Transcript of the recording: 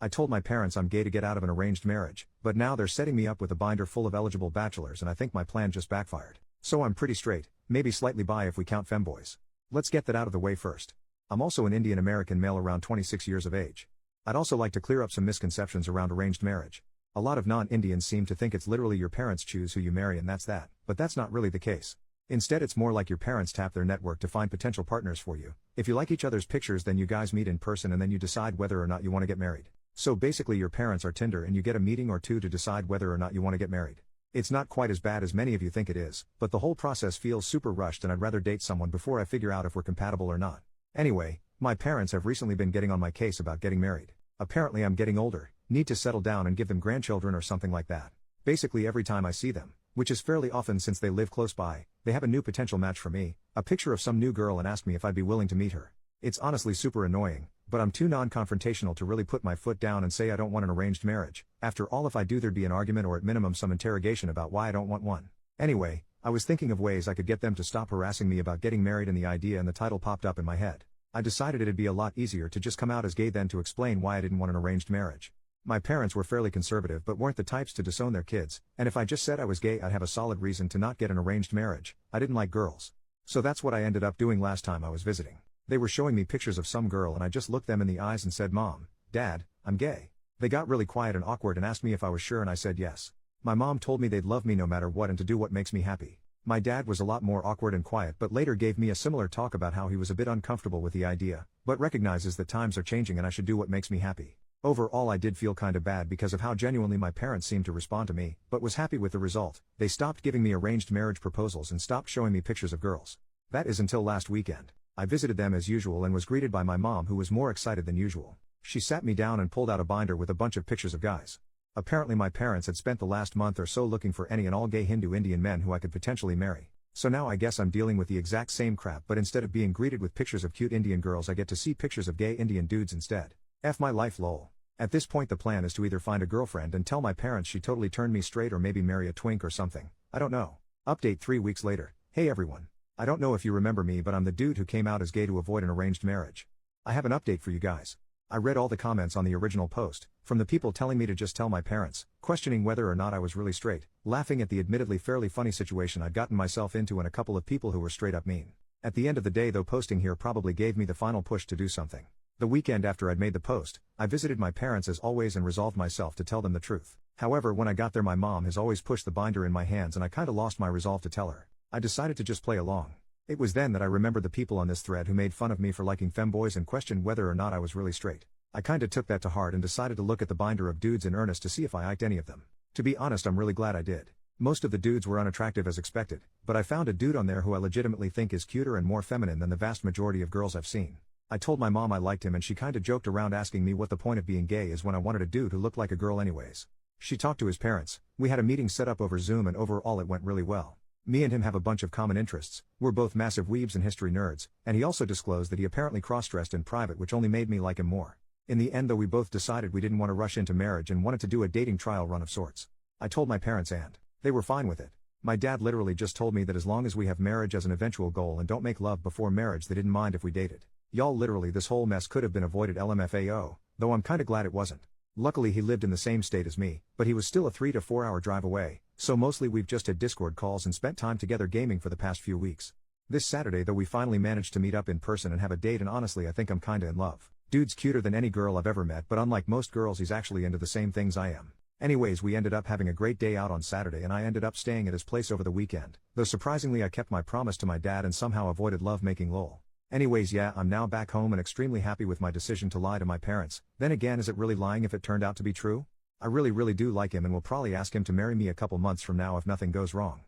I told my parents I'm gay to get out of an arranged marriage, but now they're setting me up with a binder full of eligible bachelors and I think my plan just backfired. So I'm pretty straight, maybe slightly bi if we count femboys. Let's get that out of the way first. I'm also an Indian American male around 26 years of age. I'd also like to clear up some misconceptions around arranged marriage. A lot of non-Indians seem to think it's literally your parents choose who you marry and that's that, but that's not really the case. Instead it's more like your parents tap their network to find potential partners for you. If you like each other's pictures then you guys meet in person and then you decide whether or not you want to get married. So basically your parents are Tinder and you get a meeting or two to decide whether or not you want to get married. It's not quite as bad as many of you think it is, but the whole process feels super rushed and I'd rather date someone before I figure out if we're compatible or not. Anyway, my parents have recently been getting on my case about getting married. Apparently I'm getting older, need to settle down and give them grandchildren or something like that. Basically every time I see them, which is fairly often since they live close by, they have a new potential match for me, a picture of some new girl and ask me if I'd be willing to meet her. It's honestly super annoying, but I'm too non-confrontational to really put my foot down and say I don't want an arranged marriage. After all, if I do there'd be an argument or at minimum some interrogation about why I don't want one. Anyway, I was thinking of ways I could get them to stop harassing me about getting married and the idea and the title popped up in my head. I decided it'd be a lot easier to just come out as gay than to explain why I didn't want an arranged marriage. My parents were fairly conservative but weren't the types to disown their kids, and if I just said I was gay I'd have a solid reason to not get an arranged marriage. I didn't like girls. So that's what I ended up doing last time I was visiting. They were showing me pictures of some girl and I just looked them in the eyes and said, "Mom, Dad, I'm gay." They got really quiet and awkward and asked me if I was sure and I said yes. My mom told me they'd love me no matter what and to do what makes me happy. My dad was a lot more awkward and quiet but later gave me a similar talk about how he was a bit uncomfortable with the idea, but recognizes that times are changing and I should do what makes me happy. Overall I did feel kinda bad because of how genuinely my parents seemed to respond to me, but was happy with the result. They stopped giving me arranged marriage proposals and stopped showing me pictures of girls. That is until last weekend. I visited them as usual and was greeted by my mom who was more excited than usual. She sat me down and pulled out a binder with a bunch of pictures of guys. Apparently my parents had spent the last month or so looking for any and all gay Hindu Indian men who I could potentially marry. So now I guess I'm dealing with the exact same crap, but instead of being greeted with pictures of cute Indian girls I get to see pictures of gay Indian dudes instead. F my life lol. At this point the plan is to either find a girlfriend and tell my parents she totally turned me straight or maybe marry a twink or something. I don't know. Update 3 weeks later. Hey everyone. I don't know if you remember me but I'm the dude who came out as gay to avoid an arranged marriage. I have an update for you guys. I read all the comments on the original post, from the people telling me to just tell my parents, questioning whether or not I was really straight, laughing at the admittedly fairly funny situation I'd gotten myself into and a couple of people who were straight up mean. At the end of the day though posting here probably gave me the final push to do something. The weekend after I'd made the post, I visited my parents as always and resolved myself to tell them the truth. However when I got there my mom has always pushed the binder in my hands and I kinda lost my resolve to tell her. I decided to just play along. It was then that I remembered the people on this thread who made fun of me for liking femboys and questioned whether or not I was really straight. I kinda took that to heart and decided to look at the binder of dudes in earnest to see if I liked any of them. To be honest I'm really glad I did. Most of the dudes were unattractive as expected, but I found a dude on there who I legitimately think is cuter and more feminine than the vast majority of girls I've seen. I told my mom I liked him and she kinda joked around asking me what the point of being gay is when I wanted a dude who looked like a girl anyways. She talked to his parents, we had a meeting set up over Zoom and overall it went really well. Me and him have a bunch of common interests, we're both massive weebs and history nerds, and he also disclosed that he apparently cross-dressed in private which only made me like him more. In the end though we both decided we didn't want to rush into marriage and wanted to do a dating trial run of sorts. I told my parents and they were fine with it. My dad literally just told me that as long as we have marriage as an eventual goal and don't make love before marriage they didn't mind if we dated. Y'all literally this whole mess could have been avoided LMFAO, though I'm kinda glad it wasn't. Luckily he lived in the same state as me, but he was still a 3 to 4 hour drive away, so mostly we've just had Discord calls and spent time together gaming for the past few weeks. This Saturday though we finally managed to meet up in person and have a date and honestly I think I'm kinda in love. Dude's cuter than any girl I've ever met but unlike most girls he's actually into the same things I am. Anyways we ended up having a great day out on Saturday and I ended up staying at his place over the weekend, though surprisingly I kept my promise to my dad and somehow avoided love making lol. Anyways yeah I'm now back home and extremely happy with my decision to lie to my parents. Then again is it really lying if it turned out to be true? I really do like him and will probably ask him to marry me a couple months from now if nothing goes wrong.